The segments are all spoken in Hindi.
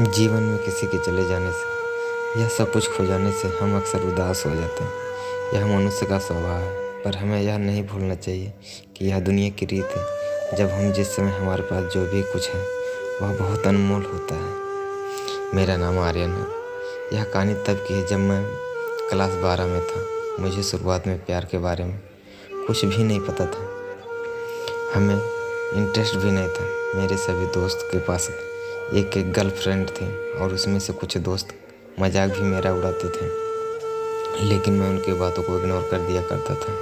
जीवन में किसी के चले जाने से या सब कुछ खो जाने से हम अक्सर उदास हो जाते हैं। यह मनुष्य का स्वभाव है, पर हमें यह नहीं भूलना चाहिए कि यह दुनिया की रीत है। जब हम जिस समय हमारे पास जो भी कुछ है वह बहुत अनमोल होता है। मेरा नाम आर्यन है। यह कहानी तब की है जब मैं क्लास 12 में था। मुझे शुरुआत में प्यार के बारे में कुछ भी नहीं पता था, हमें इंटरेस्ट भी नहीं था। मेरे सभी दोस्त के पास एक एक गर्लफ्रेंड थी और उसमें से कुछ दोस्त मजाक भी मेरा उड़ाते थे, लेकिन मैं उनकी बातों को इग्नोर कर दिया करता था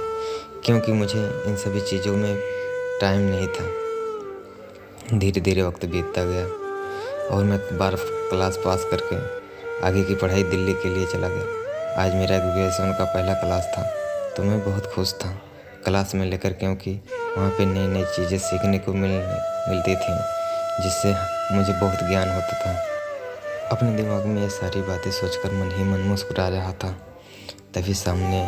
क्योंकि मुझे इन सभी चीज़ों में टाइम नहीं था। धीरे धीरे वक्त बीतता गया और मैं 12 क्लास पास करके आगे की पढ़ाई दिल्ली के लिए चला गया। आज मेरा ग्रेजुएशन का पहला क्लास था तो मैं बहुत खुश था क्लास में लेकर, क्योंकि वहाँ पे नई नई चीज़ें सीखने को मिलती थी, जिससे मुझे बहुत ज्ञान होता था। अपने दिमाग में ये सारी बातें सोचकर मन ही मन मुस्कुरा रहा था, तभी सामने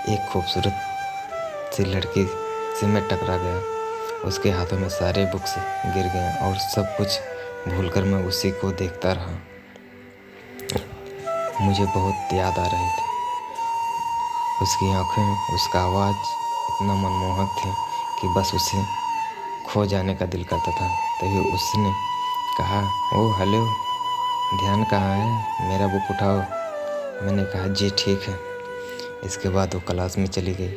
एक खूबसूरत सी लड़की से मैं टकरा गया। उसके हाथों में सारे बुक्स गिर गए और सब कुछ भूलकर मैं उसी को देखता रहा। मुझे बहुत याद आ रही थी। उसकी आँखें, उसका आवाज़ इतना मनमोहक थे कि बस उसे खो जाने का दिल करता था। तभी उसने कहा, ओ हेलो, ध्यान कहाँ है, मेरा बुक उठाओ। मैंने कहा जी ठीक है। इसके बाद वो क्लास में चली गई।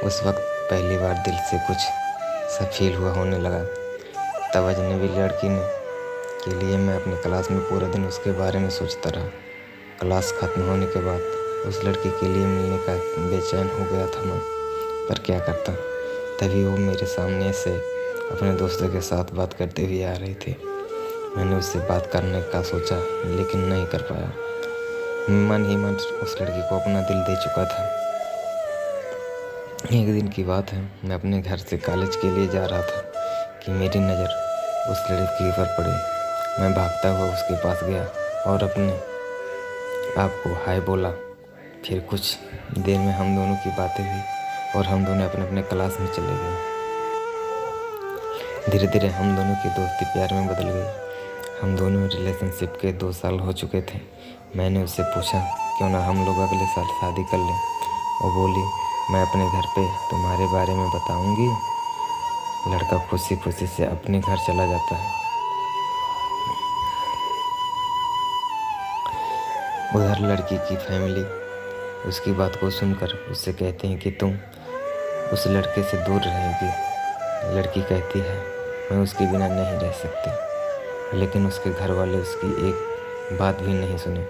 उस वक्त पहली बार दिल से कुछ सा फील होने लगा। तब अजनबी लड़की ने के लिए मैं अपनी क्लास में पूरा दिन उसके बारे में सोचता रहा। क्लास खत्म होने के बाद उस लड़की के लिए मिलने का बेचैन हो गया था मैं, पर क्या करता। तभी वो मेरे सामने से अपने दोस्तों के साथ बात करते हुए आ रही थी। मैंने उससे बात करने का सोचा लेकिन नहीं कर पाया। मन ही मन उस लड़की को अपना दिल दे चुका था। एक दिन की बात है, मैं अपने घर से कॉलेज के लिए जा रहा था कि मेरी नज़र उस लड़की पर पड़ी। मैं भागता हुआ उसके पास गया और अपने आप को हाय बोला। फिर कुछ देर में हम दोनों की बातें हुई और हम दोनों अपने अपने क्लास में चले गए। धीरे धीरे हम दोनों की दोस्ती प्यार में बदल गई। हम दोनों रिलेशनशिप के 2 साल हो चुके थे। मैंने उससे पूछा क्यों ना हम लोग अगले साल शादी कर लें। वो बोली, मैं अपने घर पे तुम्हारे बारे में बताऊंगी। लड़का खुशी खुशी से अपने घर चला जाता है। उधर लड़की की फैमिली उसकी बात को सुनकर उससे कहते हैं कि तुम उस लड़के से दूर रहेगी। लड़की कहती है, मैं उसके बिना नहीं रह सकती। लेकिन उसके घर वाले उसकी एक बात भी नहीं सुने।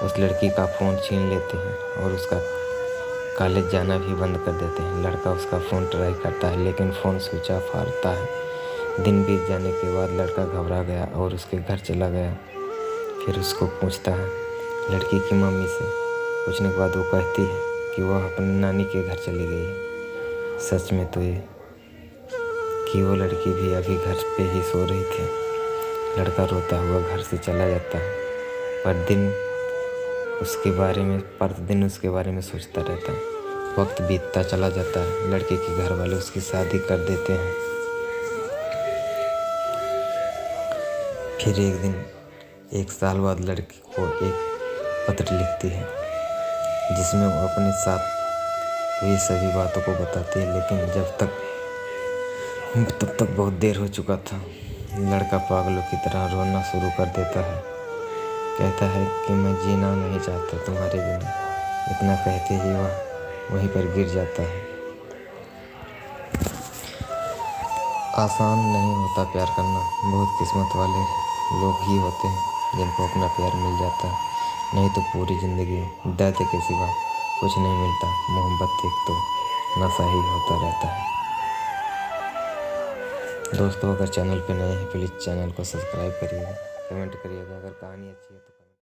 उस लड़की का फ़ोन छीन लेते हैं और उसका कॉलेज जाना भी बंद कर देते हैं। लड़का उसका फ़ोन ट्राई करता है लेकिन फ़ोन स्विच ऑफ आता है। दिन बीत जाने के बाद लड़का घबरा गया और उसके घर चला गया। फिर उसको पूछता है लड़की की मम्मी से। पूछने के बाद वो कहती है कि वह अपनी नानी के घर चली गई है। सच में तो ये कि वो लड़की भी अभी घर पे ही सो रही थी। लड़का रोता हुआ घर से चला जाता है, पर दिन उसके बारे में सोचता रहता है। वक्त बीतता चला जाता है। लड़के के घर वाले उसकी शादी कर देते हैं। फिर एक दिन 1 साल बाद लड़की को एक पत्र लिखती है जिसमें वो अपने साथ हुई सभी बातों को बताती है, लेकिन तब तक बहुत देर हो चुका था। लड़का पागलों की तरह रोना शुरू कर देता है। कहता है कि मैं जीना नहीं चाहता तुम्हारे बिना। इतना कहते ही वह वहीं पर गिर जाता है। आसान नहीं होता प्यार करना। बहुत किस्मत वाले लोग ही होते हैं जिनको अपना प्यार मिल जाता है, नहीं तो पूरी ज़िंदगी दर्द के सिवा कुछ नहीं मिलता। मोहब्बत एक तो नशा ही होता रहता है। दोस्तों, अगर चैनल पे नए हैं प्लीज़ चैनल को सब्सक्राइब करिएगा, कमेंट करिएगा। अगर कहानी अच्छी है तो